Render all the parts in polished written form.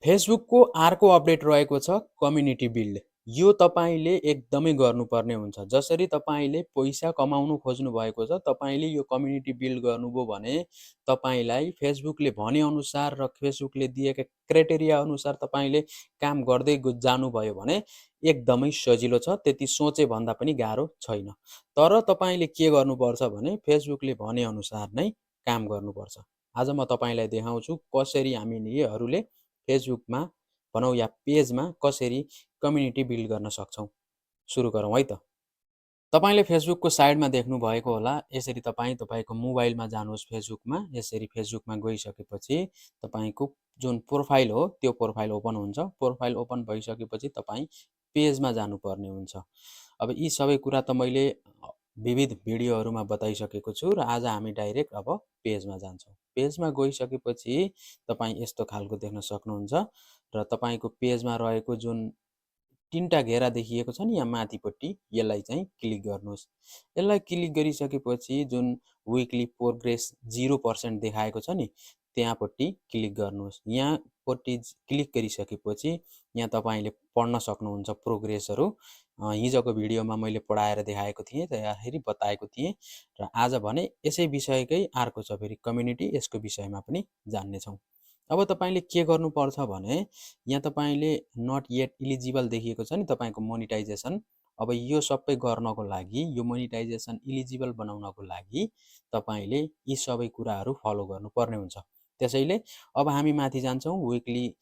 फेसबुकको अर्को अपडेट रहेको छ कम्युनिटी बिल्ड। यो तपाईँले एकदमै गर्नुपर्ने हुन्छ। जसरी तपाईँले पैसा कमाउनु खोज्नु भएको छ, तपाईँले यो कम्युनिटी बिल्ड गर्नुभयो भने तपाईँलाई फेसबुकले भनेअनुसार र फेसबुकले दिएका क्राइटेरिया अनुसार तपाईँले काम गर्दै जानुभयो भने एकदमै सजिलो छ। त्यति सोचे भन्दा पनि गाह्रो छैन। तर तपाईँले के गर्नुपर्छ भने फेसबुकले भनेअनुसार नै काम गर्नुपर्छ। आज म तपाईँलाई देखाउँछु कसरी हामीहरूले फेसबुकमा भनौँ या पेजमा कसरी कम्युनिटी बिल्ड गर्न सक्छौँ। सुरु गरौँ है त। तपाईँले फेसबुकको साइडमा देख्नु भएको होला। यसरी तपाईँको मोबाइलमा जानुहोस् फेसबुकमा। यसरी फेसबुकमा गइसकेपछि तपाईँको जुन प्रोफाइल हो त्यो प्रोफाइल ओपन हुन्छ। प्रोफाइल ओपन भइसकेपछि तपाईँ पेजमा जानुपर्ने हुन्छ। अब यी सबै कुरा त मैले विविध भिडियोहरूमा बताइसकेको छु र आज हामी डाइरेक्ट अब पेजमा जान्छौँ। पेजमा गइसकेपछि तपाईँ यस्तो खालको देख्न सक्नुहुन्छ र तपाईँको पेजमा रहेको जुन तीनटा घेरा देखिएको छ नि यहाँ माथिपट्टि, यसलाई चाहिँ क्लिक गर्नुहोस्। यसलाई क्लिक गरिसकेपछि जुन विकली प्रोग्रेस 0% देखाएको छ नि त्यहाँपट्टि क्लिक गर्नुहोस्। यहाँपट्टि क्लिक गरिसकेपछि यहाँ तपाईँले पढ्न सक्नुहुन्छ प्रोग्रेसहरू। हिजोको भिडियोमा मैले पढाएर देखाएको थिएँ, त्यसरी बताएको थिएँ र आज भने यसै विषयकै अर्को छ फेरि कम्युनिटी, यसको विषयमा पनि जान्नेछौँ। अब तपाईँले के गर्नुपर्छ भने यहाँ तपाईँले नट येट इलिजिबल देखिएको छ नि तपाईँको मोनिटाइजेसन। अब यो सबै गर्नको लागि, यो मोनिटाइजेसन इलिजिबल बनाउनको लागि तपाईँले यी सबै कुराहरू फलो गर्नुपर्ने हुन्छ। त्यसैले अब हामी माथि जान्छौँ, विकली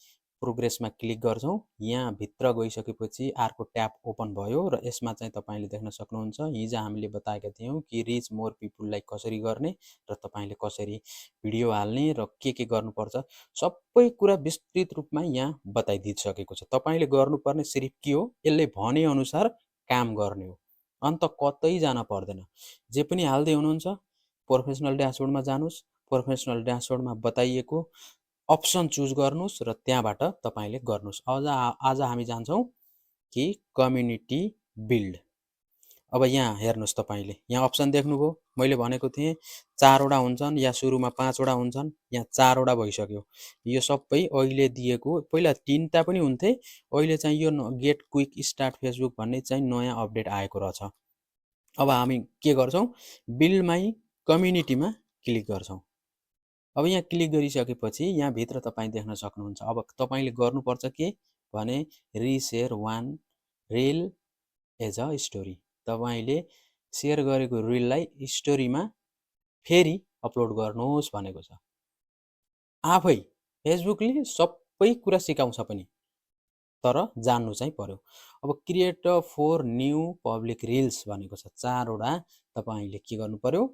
प्रोग्रेसमा क्लिक गर्छौँ। यहाँ भित्र गइसकेपछि अर्को ट्याब ओपन भयो र यसमा चाहिँ तपाईँले देख्न सक्नुहुन्छ हिजो हामीले बताएका थियौँ कि रिच मोर पिपुललाई कसरी गर्ने र तपाईँले कसरी भिडियो हाल्ने र के गर्नुपर्छ सबै कुरा विस्तृत रूपमा यहाँ बताइदिइसकेको छ। तपाईँले गर्नुपर्ने सिर्फ के हो, यसले भनेअनुसार काम गर्ने हो। अन्त कतै जान पर्दैन। जे पनि हाल्दै हुनुहुन्छ प्रोफेसनल ड्यासबोर्डमा जानुहोस्। प्रोफेसनल ड्यासबोर्डमा बताइएको अप्सन चुज गर्नुहोस् र त्यहाँबाट तपाईँले गर्नुहोस्। आज हामी जान्छौँ कि कम्युनिटी बिल्ड। अब यहाँ हेर्नुहोस्, तपाईँले यहाँ अप्सन देख्नुभयो। मैले भनेको थिएँ 4वटा हुन्छन् या सुरुमा 5वटा हुन्छन्, यहाँ 4वटा भइसक्यो। यो सबै अहिले दिएको, पहिला 3टा पनि हुन्थे, अहिले चाहिँ यो गेट क्विक स्टार्ट फेसबुक भन्ने चाहिँ नयाँ अपडेट आएको रहेछ। अब हामी के गर्छौँ, बिल्ड माई कम्युनिटीमा क्लिक गर्छौँ। अब यहाँ क्लिक गरिसकेपछि यहाँभित्र तपाईँ देख्न सक्नुहुन्छ। अब तपाईँले गर्नुपर्छ के भने reshare one reel as a story. तपाईँले सेयर गरेको रिललाई स्टोरीमा फेरि अपलोड गर्नुहोस् भनेको छ। आफै फेसबुकले सबै कुरा सिकाउँछ पनि, तर जान्नु चाहिँ पर्यो। अब क्रिएट 4 न्यू पब्लिक रिल्स भनेको छ। 4वटा तपाईँले के गर्नु पर्यो,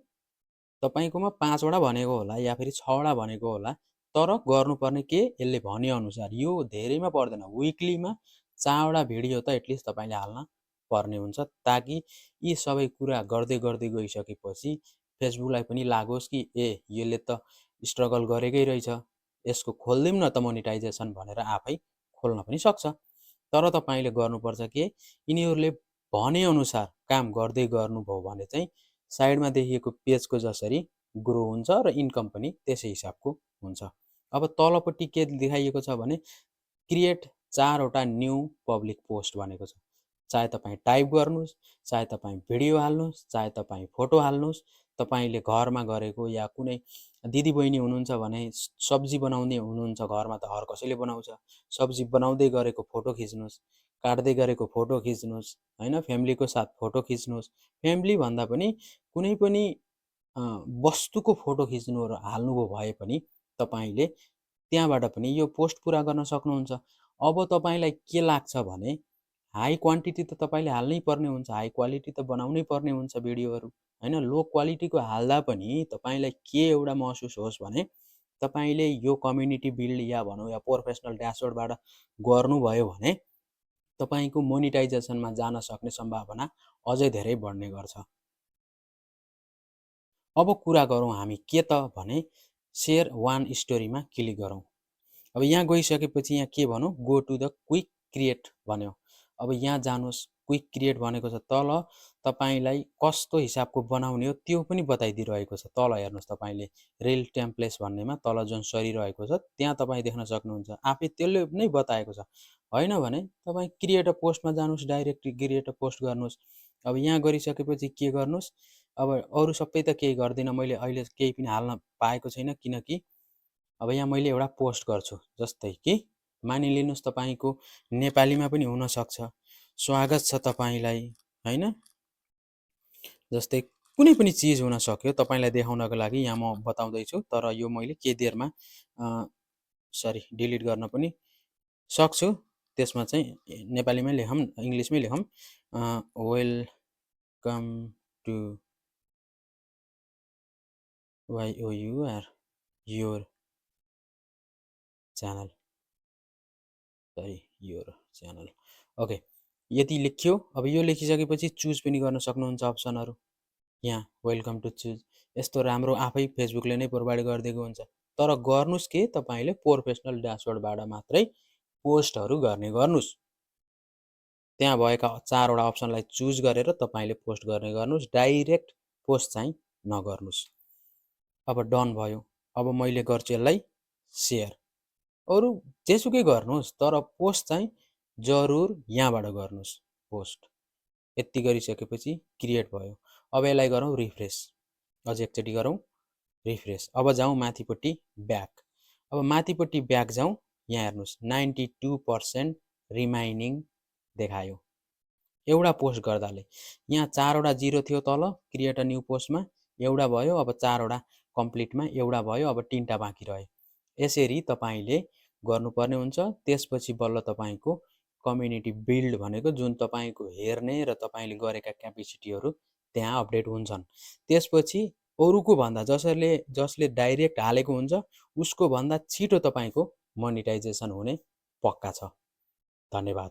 तपाईँकोमा 5वटा भनेको होला या फेरि 6वटा भनेको होला, तर गर्नुपर्ने के, यसले भनेअनुसार। यो धेरैमा पर्दैन, विकलीमा 4वटा भिडियो त एटलिस्ट तपाईँले हाल्न पर्ने हुन्छ, ताकि यी सबै कुरा गर्दै गइसकेपछि फेसबुकलाई पनि लागोस् कि ए यसले त स्ट्रगल गरेकै रहेछ, यसको खोलिदिउँ न त मोनिटाइजेसन भनेर आफै खोल्न पनि सक्छ। तर तपाईँले गर्नुपर्छ के, यिनीहरूले भनेअनुसार काम गर्दै गर्नुभयो भने चाहिँ साइडमा देखिएको पेजको जसरी ग्रो हुन्छ र इन्कम पनि त्यसै हिसाबको हुन्छ। अब तलपट्टि के देखाइएको छ भने क्रिएट 4वटा न्यू पब्लिक पोस्ट भनेको छ। चाहे तपाईँ टाइप गर्नुहोस्, चाहे तपाईँ भिडियो हाल्नुहोस्, चाहे तपाईँ फोटो हाल्नुहोस्, तपाईँले घरमा गरेको या कुनै दिदीबहिनी हुनुहुन्छ भने सब्जी बनाउने हुनुहुन्छ घरमा, त हर कसैले बनाउँछ, सब्जी बनाउँदै गरेको फोटो खिच्नुहोस्, काट्दै गरेको फोटो खिच्नुहोस्, हैन, फ्यामिलीको साथ फोटो खिच्नुहोस्। फ्यामिली भन्दा पनि कुनै पनि वस्तुको फोटो खिच्नु र हाल्नुभयो भए पनि तपाईँले त्यहाँबाट पनि यो पोस्ट पुरा गर्न सक्नुहुन्छ। अब तपाईँलाई के लाग्छ भने हाई क्वान्टिटी त तपाईँले हाल्नै पर्ने हुन्छ, हाई क्वालिटी त बनाउनै पर्ने हुन्छ भिडियोहरू, हैन। लो क्वालिटीको हाल्दा पनि तपाईँलाई के एउटा महसुस होस् भने तपाईँले यो कम्युनिटी बिल्ड या भनौँ या प्रोफेसनल ड्यासबोर्डबाट गर्नुभयो भने तपाईँको मोनिटाइजेसनमा जान सक्ने सम्भावना अझै धेरै बढ्ने गर्छ। अब कुरा गरौँ हामी के त भने सेयर वान स्टोरीमा क्लिक गरौँ। अब यहाँ गइसकेपछि यहाँ के भनौँ, go to the quick create भन्यो। अब यहाँ जानुहोस्, क्विक क्रिएट भनेको छ तल तपाईलाई कस्तो हिसाबको बनाउने हो त्यो पनि बताइदिइरहेको छ। तल हेर्नुहोस् तपाईले रेल टेम्प्लेट्स भन्नेमा तल जुन सरिरहेको छ त्यहाँ तपाईँ देख्न सक्नुहुन्छ। आफै त्यसले नै बताएको छ। होइन भने तपाईँ क्रिएट अ पोस्टमा जानुहोस्, डाइरेक्ट क्रिएट अ पोस्ट गर्नुहोस्। अब यहाँ गरिसकेपछि के गर्नुहोस्, अब अरू सबै त केही गर्दिनँ मैले, अहिले केही पनि हाल्न पाएको छैन किनकि अब यहाँ मैले एउटा पोस्ट गर्छु। जस्तै कि मानिलिनुहोस् तपाईँको नेपालीमा पनि हुनसक्छ, स्वागत छ तपाईँलाई, होइन? जस्तै कुनै पनि चिज हुन सक्यो तपाईँलाई देखाउनको लागि यहाँ म बताउँदैछु। तर यो मैले के देरमा सरी डिलिट गर्न पनि सक्छु। त्यसमा चाहिँ नेपालीमै लेखौँ, इङ्ग्लिसमै लेखौँ, welcome to YOUR your channel, sorry your channel. Okay, यति लेख्यो। अब यो लेखिसकेपछि चुज पनि गर्न सक्नुहुन्छ अप्सनहरू। यहाँ वेलकम टु चुज, यस्तो राम्रो आफै फेसबुकले नै प्रोभाइड गरिदिएको हुन्छ। तर गर्नुस् के तपाईले प्रोफेसनल ड्यासबोर्डबाट मात्रै पोस्टहरू गर्ने गर्नुस्। त्यहाँ भएका 4 वटा अप्सनलाई चुज गरेर तपाईले पोस्ट गर्ने गर्नुस्, डाइरेक्ट पोस्ट चाहिँ नगर्नुस्। अब डन भयो। अब मैले गर्छु यसलाई शेयर। अरु जेसुकै गर्नुस् तर पोस्ट चाहिँ जरुर यहाँबाट गर्नुस् पोस्ट। यति गरिसकेपछि क्रिएट भयो। अब यसलाई गरौँ रिफ्रेस, अझ एकचोटि गरौँ रिफ्रेस। अब जाउँ माथिपट्टि ब्याक। अब माथिपट्टि ब्याक जाउँ, यहाँ हेर्नुस् 92% रिमाइनिङ देखायो एउटा पोस्ट गर्दाले। यहाँ 4 वटा जिरो थियो तल क्रिएट अ न्यू पोस्टमा, एउटा भयो। अब 4 वटा कम्प्लिटमा एउटा भयो, अब 3टा बाँकी रह्यो। यसरी तपाईले गर्नुपर्ने हुन्छ। त्यसपछि बल्ल तपाईको कम्युनिटी बिल्ड भनेको जुन तपाईको हेर्ने र तपाईले गरेका क्यापेसिटीहरू त्यहाँ अपडेट हुन्छन्। त्यसपछि अरूको भन्दा जसले डाइरेक्ट हालेको हुन्छ उसको भन्दा छिटो तपाईको मोनेटाइजेसन हुने पक्का छ। धन्यवाद।